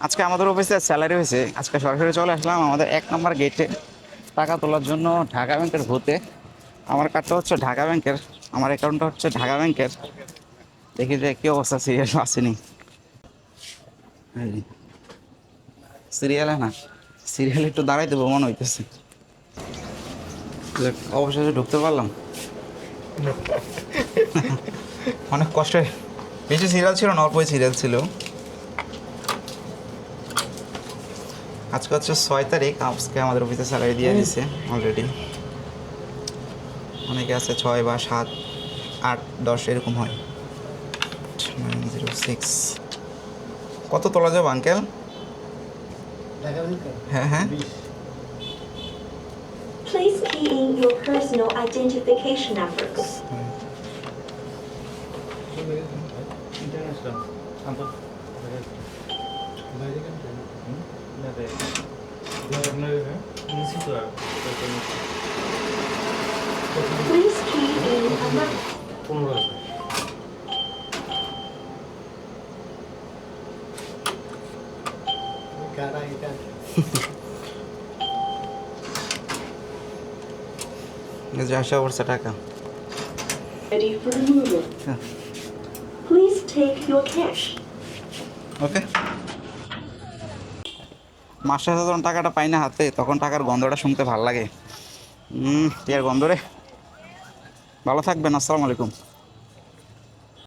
আজকে আমাদের অফিসে স্যালারি হয়েছে, আজকে সরাসরি চলে আসলাম আমাদের 1 নম্বর গেটে টাকা তোলার জন্য ঢাকা ব্যাংকের ভূতে। আমার কার্ডটা হচ্ছে ঢাকা ব্যাংকের, আমার অ্যাকাউন্টটা হচ্ছে ঢাকা ব্যাংকের। দেখি যে কী অবস্থা, সিরিয়াল আসেনি। সিরিয়ালে না, সিরিয়ালে একটু দাঁড়াই দেবো মনে হইতেছে। অবশেষে ঢুকতে পারলাম। অনেক কষ্টে, বেশি সিরিয়াল ছিল না, অল্পই সিরিয়াল ছিল। আজকে হচ্ছে 6 তারিখ, আজকে আমাদের অফিসে স্যালারি দিয়ে দিছে অলরেডি। অনেকে আছে 6 বা 7, 8, 10 এরকম হয়। 906 কত তোলা যাবে আঙ্কেল? হ্যাঁ হ্যাঁ। Please key in your personal identification numbers. Please key in amount. আসা পড়ছে টাকা। Ready for removal. Please take your cash. ওকে। মাসে যখন টাকাটা পাই না হাতে, তখন টাকার গন্ধটা শুনতে ভালো লাগে। টিয়ার গন্ধ রে। ভালো থাকবেন, আসসালামু আলাইকুম।